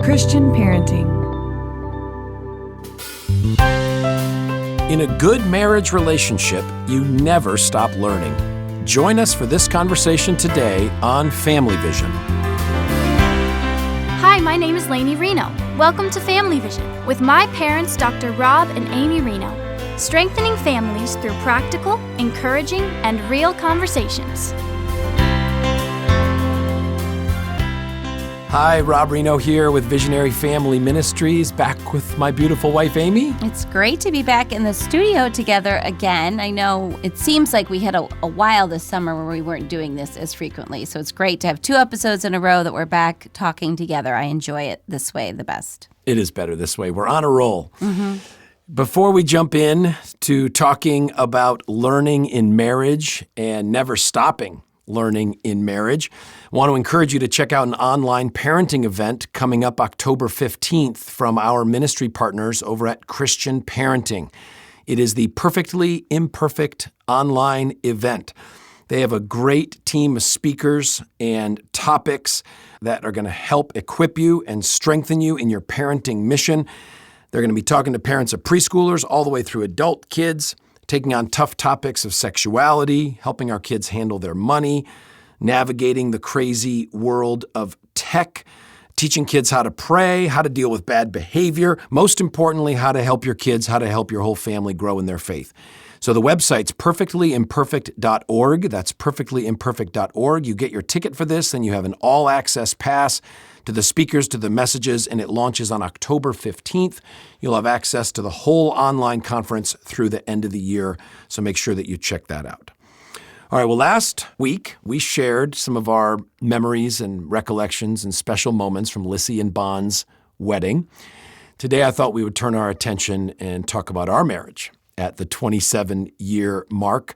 Christian parenting. In a good marriage relationship, you never stop learning. Join us for this conversation today on Family Vision. Hi, my name is Amy Rienow. Welcome to Family Vision with my parents, Dr. Rob and Amy Rienow, strengthening families through practical, encouraging, and real conversations. Hi, Rob Rienow here with Visionary Family Ministries, back with my beautiful wife, Amy. It's great to be back in the studio together again. I know it seems like we had a while this summer where we weren't doing this as frequently, so it's great to have 2 episodes in a row that we're back talking together. I enjoy it this way the best. It is better this way. We're on a roll. Before we jump in to talking about learning in marriage and never stopping learning in marriage, I want to encourage you to check out an online parenting event coming up October 15th from our ministry partners over at Christian Parenting. It is the Perfectly Imperfect online event. They have a great team of speakers and topics that are going to help equip you and strengthen you in your parenting mission. They're going to be talking to parents of preschoolers all the way through adult kids, taking on tough topics of sexuality, helping our kids handle their money, navigating the crazy world of tech, teaching kids how to pray, how to deal with bad behavior, most importantly, how to help your kids, how to help your whole family grow in their faith. So the website's perfectlyimperfect.org. That's perfectlyimperfect.org. You get your ticket for this, and you have an all-access pass to the speakers, to the messages, and it launches on October 15th. You'll have access to the whole online conference through the end of the year, so make sure that you check that out. All right, well, last week we shared some of our memories and recollections and special moments from Lissy and Bond's wedding. Today I thought we would turn our attention and talk about our marriage at the 27-year mark,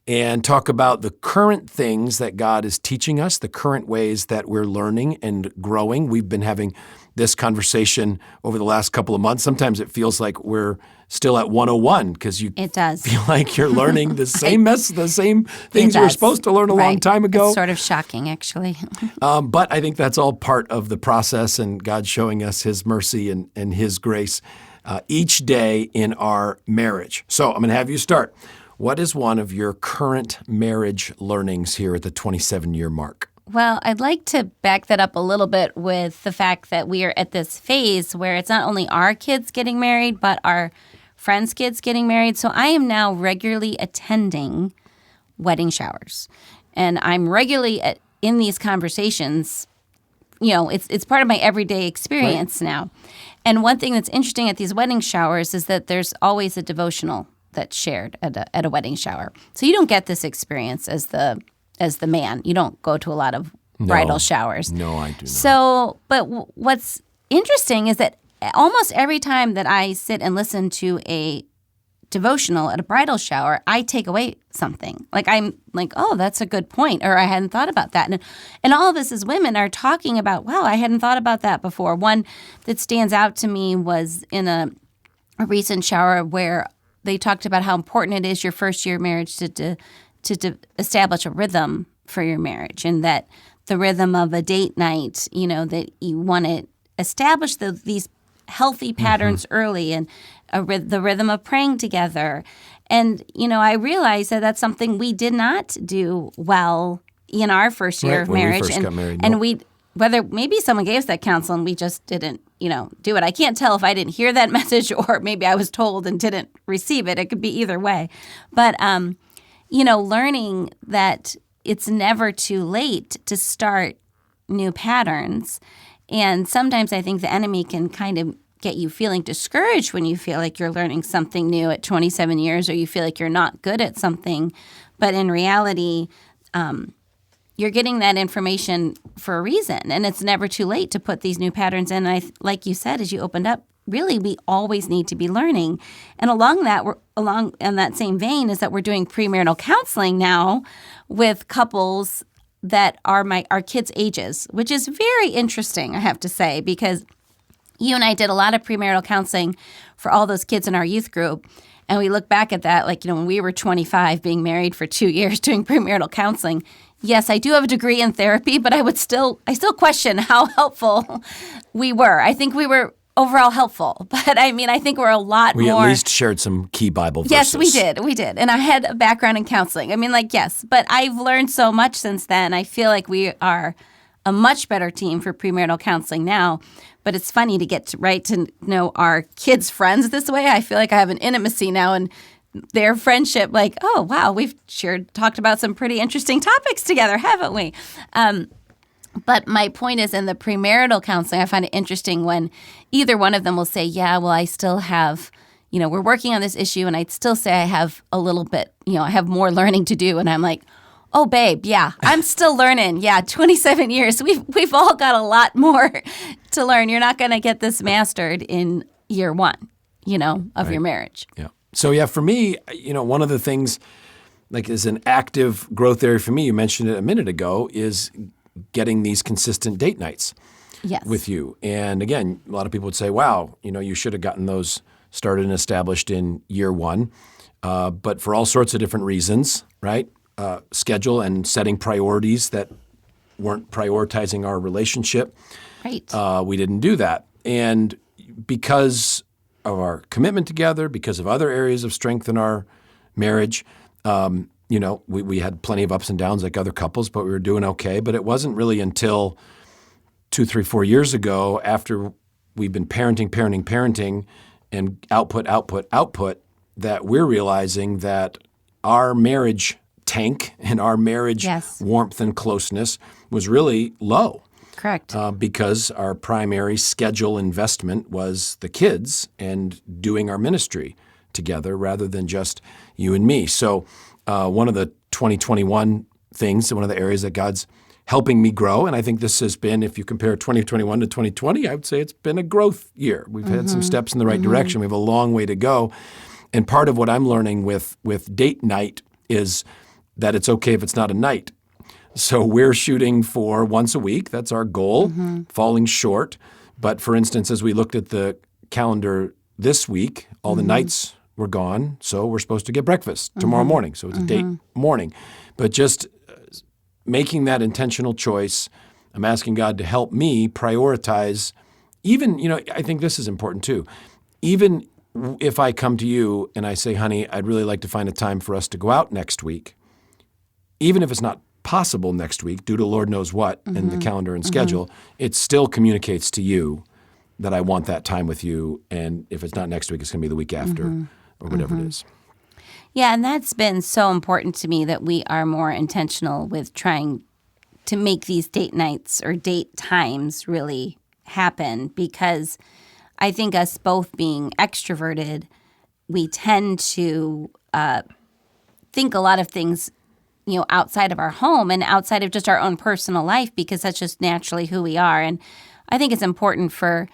and talk about the current things that God is teaching us, the current ways that we're learning and growing. We've been having this conversation over the last couple of months. Sometimes it feels like we're still at 101 because you feel like you're learning the same the same things you were supposed to learn a long time ago. It's sort of shocking, actually. But I think that's all part of the process, and God showing us His mercy and His grace each day in our marriage. So I'm going to have you start. What is one of your current marriage learnings here at the 27-year mark? Well, I'd like to back that up a little bit with the fact that we are at this phase where it's not only our kids getting married, but our friends' kids getting married. So I am now regularly attending wedding showers. And I'm regularly in these conversations. You know, it's part of my everyday experience now. And one thing that's interesting at these wedding showers is that there's always a devotional that's shared at a wedding shower. So you don't get this experience as the man. You don't go to a lot of bridal showers. No, I do not. So, but what's interesting is that almost every time that I sit and listen to a devotional at a bridal shower, I take away something. Like I'm like, oh, that's a good point, or I hadn't thought about that. And all of us as women are talking about, wow, I hadn't thought about that before. One that stands out to me was in a recent shower where they talked about how important it is your first year of marriage to establish a rhythm for your marriage, and that the rhythm of a date night, you know, that you want to establish these healthy patterns early, and the rhythm of praying together. And, you know, I realized that that's something we did not do well in our first year of marriage. When we first got married. And whether maybe someone gave us that counsel and we just didn't, you know, do it. I can't tell if I didn't hear that message or maybe I was told and didn't receive it. It could be either way. But, you know, learning that it's never too late to start new patterns. And sometimes I think the enemy can kind of get you feeling discouraged when you feel like you're learning something new at 27 years, or you feel like you're not good at something. But in reality, you're getting that information for a reason, and it's never too late to put these new patterns in. And like you said, as you opened up, really, we always need to be learning. And along in that same vein is that we're doing premarital counseling now with couples that are our kids' ages, which is very interesting, I have to say, because you and I did a lot of premarital counseling for all those kids in our youth group. And we look back at that, like, you know, when we were 25, being married for 2 years, doing premarital counseling, yes, I do have a degree in therapy, but I still question how helpful we were. I think we were overall helpful, but I mean, I think we're a lot We more. at least shared some key Bible verses. Yes, we did. And I had a background in counseling. I mean, yes, but I've learned so much since then. I feel like we are a much better team for premarital counseling now. But it's funny to get to know our kids' friends this way. I feel like I have an intimacy now, and their friendship, oh, wow, we've talked about some pretty interesting topics together, haven't we? But my point is, in the premarital counseling, I find it interesting when either one of them will say, yeah, well, I still have, we're working on this issue, and I'd still say I have a little bit, I have more learning to do. And I'm like, oh, babe, yeah, I'm still learning. Yeah, 27 years. We've all got a lot more to learn. You're not going to get this mastered in year one, of your marriage. Yeah. So, yeah, for me, one of the things, is an active growth area for me, you mentioned it a minute ago, is getting these consistent date nights with you. And again, a lot of people would say, wow, you should have gotten those started and established in year one. But for all sorts of different reasons, right? Schedule and setting priorities that weren't prioritizing our relationship. Right. We didn't do that. And because of our commitment together, because of other areas of strength in our marriage, we had plenty of ups and downs like other couples, but we were doing okay. But it wasn't really until 2, 3, 4 years ago, after we've been parenting, and output, that we're realizing that our marriage tank and our marriage warmth and closeness was really low. Correct. Because our primary schedule investment was the kids and doing our ministry together rather than just you and me. So one of the 2021 things, one of the areas that God's helping me grow, and I think this has been, if you compare 2021 to 2020, I would say it's been a growth year. We've had some steps in the right direction. We have a long way to go. And part of what I'm learning with date night is that it's okay if it's not a night. So we're shooting for once a week. That's our goal, falling short. But for instance, as we looked at the calendar this week, all the nights were gone. So we're supposed to get breakfast tomorrow morning. So it's a date morning. But just making that intentional choice, I'm asking God to help me prioritize even, I think this is important too. Even if I come to you and I say, honey, I'd really like to find a time for us to go out next week, even if it's not possible next week due to Lord knows what in the calendar and schedule, it still communicates to you that I want that time with you. And if it's not next week, it's going to be the week after or whatever it is. Yeah, and that's been so important to me, that we are more intentional with trying to make these date nights or date times really happen, because I think us both being extroverted, we tend to think a lot of things outside of our home and outside of just our own personal life, because that's just naturally who we are. And I think it's important for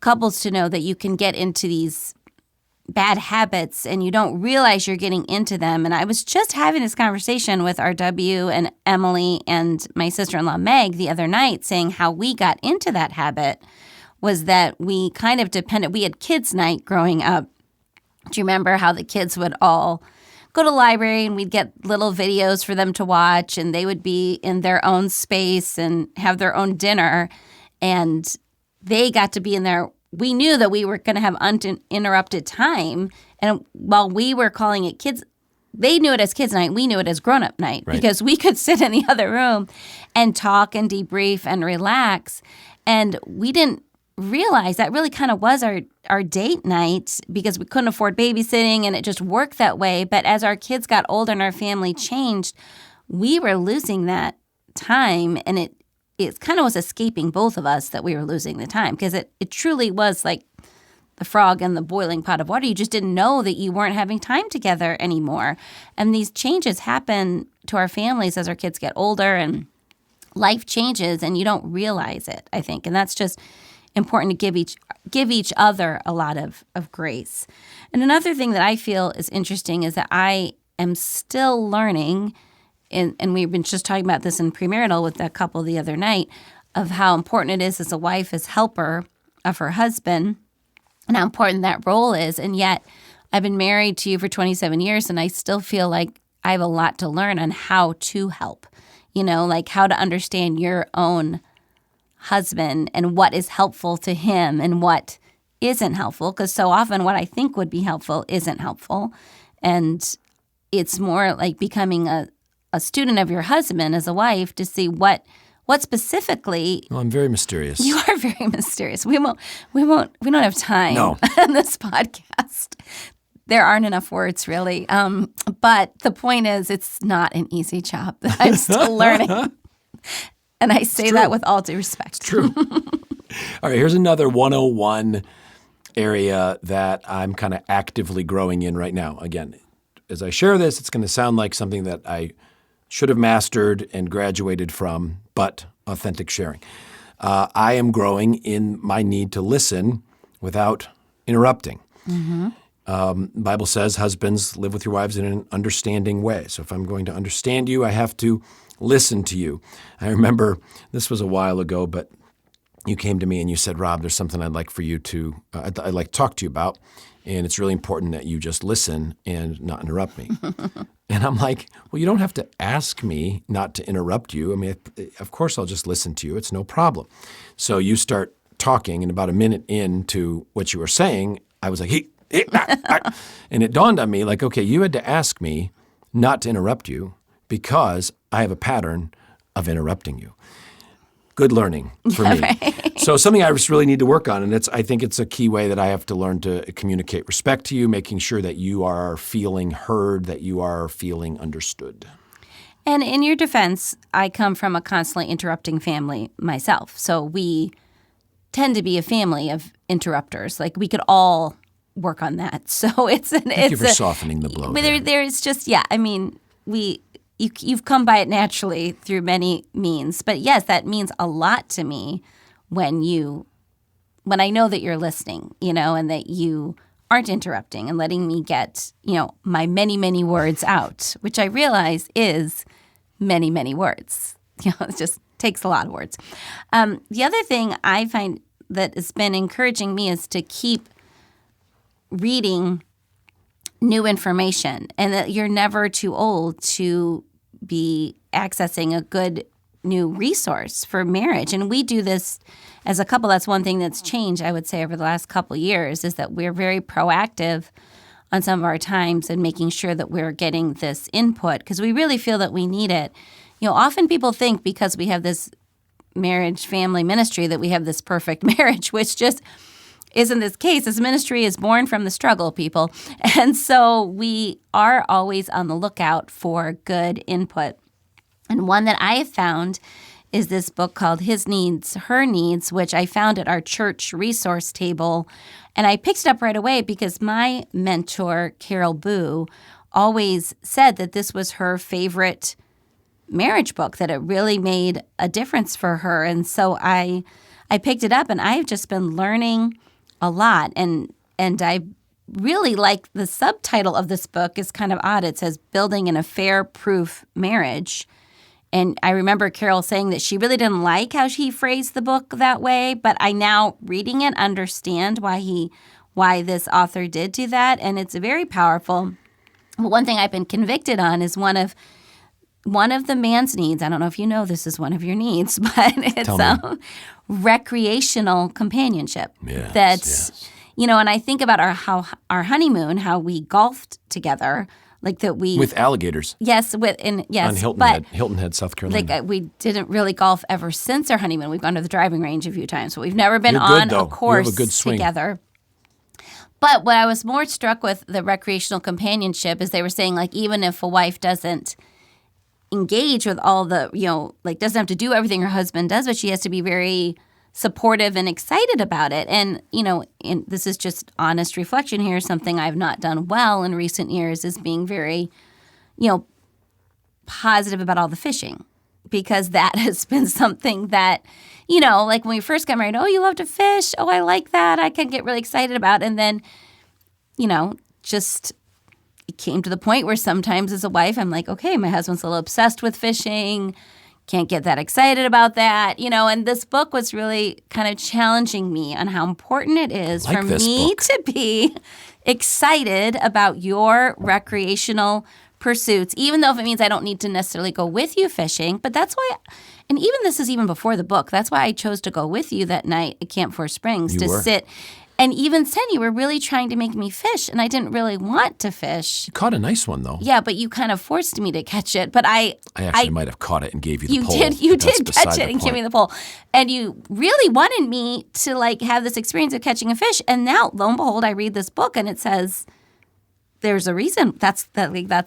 couples to know that you can get into these bad habits and you don't realize you're getting into them. And I was just having this conversation with RW and Emily and my sister-in-law Meg the other night, saying how we got into that habit was that we kind of depended. We had kids' night growing up. Do you remember how the kids would all go to the library and we'd get little videos for them to watch, and they would be in their own space and have their own dinner, and they got to be in there. We knew that we were going to have uninterrupted time, and while we were calling it kids, they knew it as kids' night. We knew it as grown-up night, because we could sit in the other room and talk and debrief and relax, and we didn't realize that really kind of was our date night, because we couldn't afford babysitting and it just worked that way. But as our kids got older and our family changed, we were losing that time, and it kind of was escaping both of us that we were losing the time, because it truly was like the frog in the boiling pot of water. You just didn't know that you weren't having time together anymore. And these changes happen to our families as our kids get older and life changes, and you don't realize it, I think. And that's just important to give each other a lot of grace. And another thing that I feel is interesting is that I am still learning, and we've been just talking about this in premarital with that couple the other night, of how important it is as a wife, as helper of her husband, and how important that role is. And yet I've been married to you for 27 years, and I still feel like I have a lot to learn on how to help. like how to understand your own husband and what is helpful to him and what isn't helpful, because so often what I think would be helpful isn't helpful. And it's more like becoming a student of your husband as a wife to see what specifically. Well, I'm very mysterious. You are very mysterious. We don't have time on this podcast. There aren't enough words, really. But the point is, it's not an easy job that I'm still learning. And I say that with all due respect. It's true. All right, here's another 101 area that I'm kind of actively growing in right now. Again, as I share this, it's going to sound like something that I should have mastered and graduated from, but authentic sharing. I am growing in my need to listen without interrupting. Mm-hmm. The Bible says, husbands, live with your wives in an understanding way. So if I'm going to understand you, I have to listen to you. I remember, this was a while ago, but you came to me and you said, Rob, there's something I'd like for you to, I'd like to talk to you about, and it's really important that you just listen and not interrupt me. And I'm like, well, you don't have to ask me not to interrupt you. I mean, of course I'll just listen to you. It's no problem. So you start talking, and about a minute into what you were saying, I was like, hey, and it dawned on me, like, okay, you had to ask me not to interrupt you because I have a pattern of interrupting you. Good learning for me. Right. So something I just really need to work on, and I think it's a key way that I have to learn to communicate respect to you, making sure that you are feeling heard, that you are feeling understood. And in your defense, I come from a constantly interrupting family myself. So we tend to be a family of interrupters. Like, we could all work on that. So Thank you for softening the blow. There's just, I mean, you've come by it naturally through many means. But yes, that means a lot to me when I know that you're listening, and that you aren't interrupting and letting me get, my many, many words out, which I realize is many, many words. It just takes a lot of words. The other thing I find that has been encouraging me is to keep reading new information, and that you're never too old to be accessing a good new resource for marriage. And we do this as a couple. That's one thing that's changed, I would say, over the last couple of years, is that we're very proactive on some of our times and making sure that we're getting this input because we really feel that we need it. Often people think because we have this marriage family ministry that we have this perfect marriage, which just isn't this case. This ministry is born from the struggle, people. And so we are always on the lookout for good input. And one that I have found is this book called His Needs, Her Needs, which I found at our church resource table. And I picked it up right away because my mentor, Carol Boo, always said that this was her favorite marriage book, that it really made a difference for her. And so I picked it up, and I've just been learning a lot. And I really like the subtitle of this book is kind of odd. It says Building an Affair-Proof Marriage. And I remember Carol saying that she really didn't like how she phrased the book that way, but I now, reading it, understand why this author did do that, and it's very powerful. But one thing I've been convicted on is one of the man's needs. I don't know if you know this is one of your needs, but it's recreational companionship. Yes. And I think about our honeymoon, how we golfed together. Like that we with alligators. Yes, on Hilton Head, South Carolina. Like we didn't really golf ever since our honeymoon. We've gone to the driving range a few times, but we've never been on a course together. But what I was more struck with the recreational companionship is they were saying, like, even if a wife doesn't engage with all the, doesn't have to do everything her husband does, but she has to be very supportive and excited about it. And, and this is just honest reflection here. Something I've not done well in recent years is being very, positive about all the fishing, because that has been something that, like when we first got married, oh, you love to fish. Oh, I like that. I can get really excited about. And then, just it came to the point where sometimes as a wife, I'm like, okay, my husband's a little obsessed with fishing. Can't get that excited about that, and this book was really kind of challenging me on how important it is for me to be excited about your recreational pursuits, even though if it means I don't need to necessarily go with you fishing. But that's why, and even this is even before the book, that's why I chose to go with you that night at Camp Four Springs to sit. And even then, you were really trying to make me fish, and I didn't really want to fish. You caught a nice one, though. Yeah, but you kind of forced me to catch it. But I actually might have caught it and gave you the pole. You did catch it and give me the pole. And you really wanted me to like have this experience of catching a fish. And now, lo and behold, I read this book, and it says there's a reason that's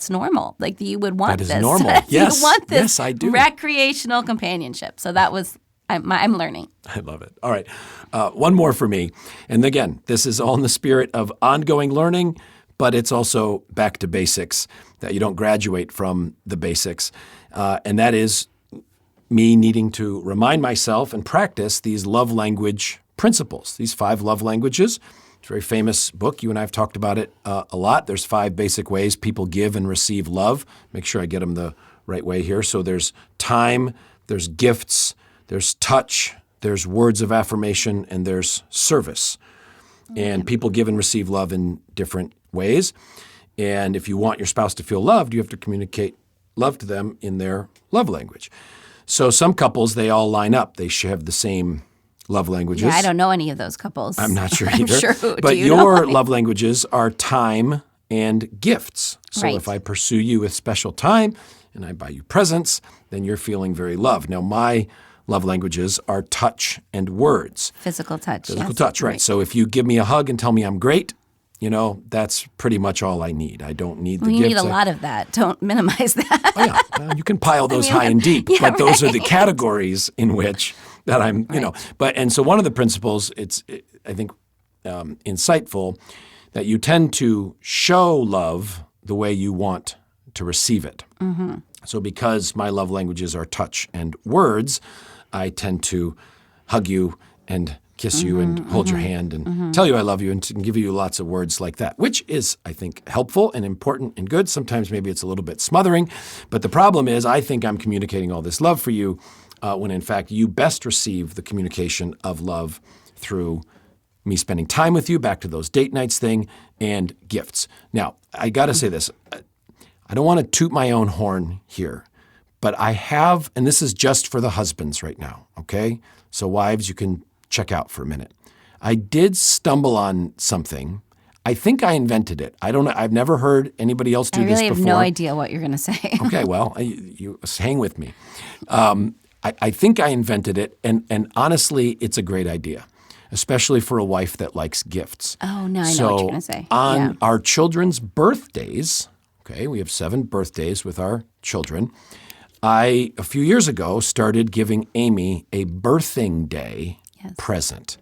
normal. Like you would want this. That is normal. Yes. You want this yes, I do. Recreational companionship. So that was, I'm learning. I love it. All right. One more for me. And again, this is all in the spirit of ongoing learning, but it's also back to basics, that you don't graduate from the basics. And that is me needing to remind myself and practice these love language principles, these 5 love languages. It's a very famous book. You and I have talked about it a lot. There's 5 basic ways people give and receive love. Make sure I get them the right way here. So there's time, there's gifts, there's touch, there's words of affirmation, and there's service. And people give and receive love in different ways. And if you want your spouse to feel loved, you have to communicate love to them in their love language. So some couples, they all line up. They should have the same love languages. Yeah, I don't know any of those couples. I'm not sure either. I'm sure. But your love languages are time and gifts. So Right. if I pursue you with special time and I buy you presents, then you're feeling very loved. Now, my love languages are touch and words. Physical touch. Physical yes. touch, right. So if you give me a hug and tell me I'm great, that's pretty much all I need. I don't need the Well, you gifts. need a lot of that. Don't minimize that. Oh, yeah. Well, you can pile those high and deep, but those are the categories in which that I'm, And so one of the principles, I think, insightful, that you tend to show love the way you want to receive it. Mm-hmm. So because my love languages are touch and words, I tend to hug you and kiss you and hold your hand and tell you I love you and to give you lots of words like that, which is, I think, helpful and important and good. Sometimes maybe it's a little bit smothering. But the problem is I think I'm communicating all this love for you when, in fact, you best receive the communication of love through me spending time with you, back to those date nights thing, and gifts. Now, I got to say this. I don't want to toot my own horn here, but I have, and this is just for the husbands right now, okay? So wives, you can check out for a minute. I did stumble on something. I think I invented it. I don't know. I've never heard anybody else do this before. I really have no idea what you're going to say. Okay, well, you hang with me. I think I invented it, and honestly, it's a great idea, especially for a wife that likes gifts. Oh, no, I know what you're going to say. On our children's birthdays, okay, we have 7 birthdays with our children, I, a few years ago, started giving Amy a birthing day present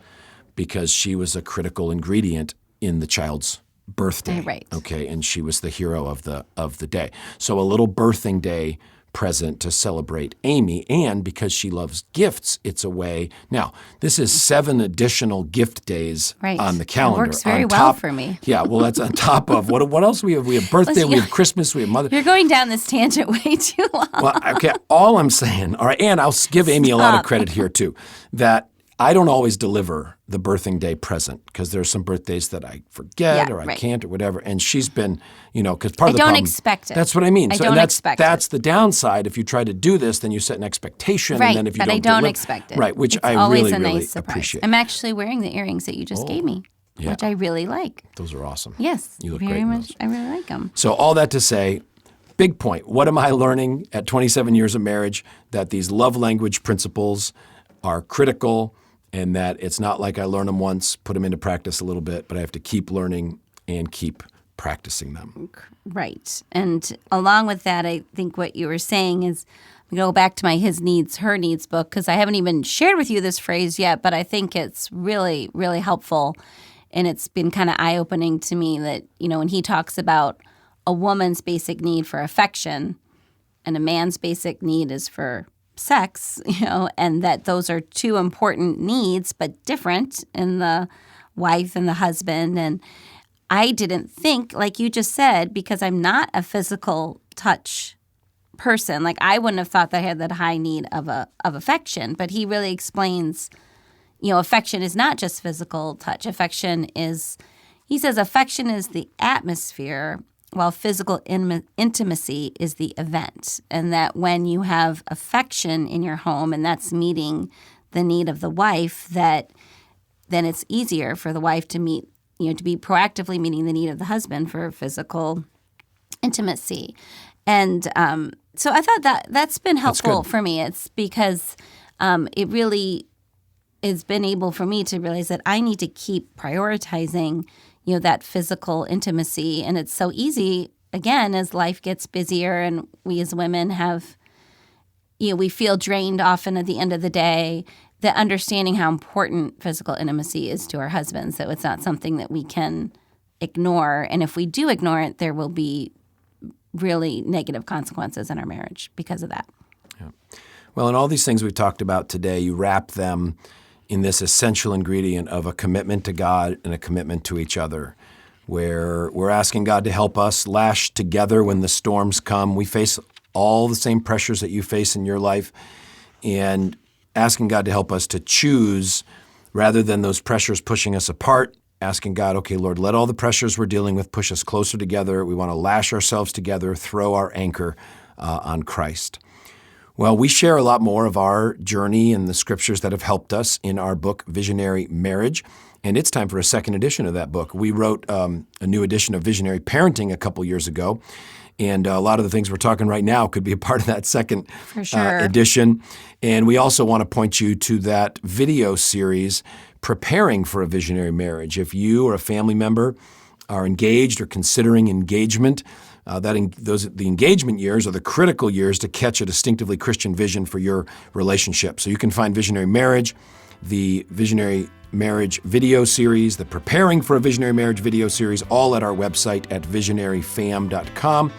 because she was a critical ingredient in the child's birthday. Right. Okay, and she was the hero of the day. So a little birthing day present to celebrate Amy, and because she loves gifts, it's a way. Now, this is 7 additional gift days on the calendar. It works very well for me. Yeah, well, that's on top of what else we have? We have birthday, we have Christmas, we have Mother. You're going down this tangent way too long. Well, okay, all I'm saying, all right, and I'll give Amy a lot of credit here too, that I don't always deliver the birthing day present because there's some birthdays that I forget or I can't or whatever. And she's been, because part of the problem. I don't expect it. That's what I mean. I don't expect it. That's the downside. If you try to do this, then you set an expectation. Right, and then if you but I don't expect it. Right, which it's I always really, a nice really surprise. appreciate. I'm actually wearing the earrings that you just gave me, which I really like. Those are awesome. Yes, You look very great in much. those. I really like them. So all that to say, big point. What am I learning at 27 years of marriage? That these love language principles are critical, and that it's not like I learn them once, put them into practice a little bit, but I have to keep learning and keep practicing them. Right. And along with that, I think what you were saying is, we go back to my His Needs, Her Needs book, because I haven't even shared with you this phrase yet, but I think it's really, really helpful. And it's been kind of eye-opening to me that, when he talks about a woman's basic need for affection and a man's basic need is for sex, and that those are 2 important needs, but different in the wife and the husband. And I didn't think, like you just said, because I'm not a physical touch person, like I wouldn't have thought that I had that high need of affection. But he really explains, affection is not just physical touch. He says affection is the atmosphere while physical intimacy is the event, and that when you have affection in your home and that's meeting the need of the wife, that then it's easier for the wife to meet, to be proactively meeting the need of the husband for physical intimacy. And so I thought that's been helpful for me. It's because it really has been able for me to realize that I need to keep prioritizing, that physical intimacy. And it's so easy, again, as life gets busier and we as women have, we feel drained often at the end of the day, that understanding how important physical intimacy is to our husbands, so it's not something that we can ignore. And if we do ignore it, there will be really negative consequences in our marriage because of that. Yeah. Well, and all these things we've talked about today, you wrap them in this essential ingredient of a commitment to God and a commitment to each other, where we're asking God to help us lash together when the storms come. We face all the same pressures that you face in your life, and asking God to help us to choose rather than those pressures pushing us apart, asking God, okay, Lord, let all the pressures we're dealing with push us closer together. We want to lash ourselves together, throw our anchor on Christ. Well, we share a lot more of our journey and the scriptures that have helped us in our book, Visionary Marriage, and it's time for a second edition of that book. We wrote a new edition of Visionary Parenting a couple years ago, and a lot of the things we're talking right now could be a part of that second edition. And we also want to point you to that video series, Preparing for a Visionary Marriage. If you or a family member are engaged or considering engagement, the engagement years are the critical years to catch a distinctively Christian vision for your relationship. So you can find Visionary Marriage, the Visionary Marriage video series, the Preparing for a Visionary Marriage video series, all at our website at visionaryfam.com.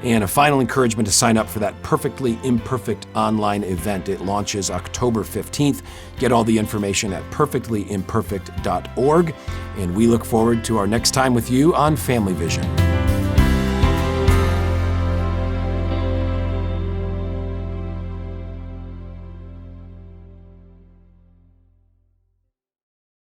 And a final encouragement to sign up for that Perfectly Imperfect online event. It launches October 15th. Get all the information at perfectlyimperfect.org. And we look forward to our next time with you on Family Vision.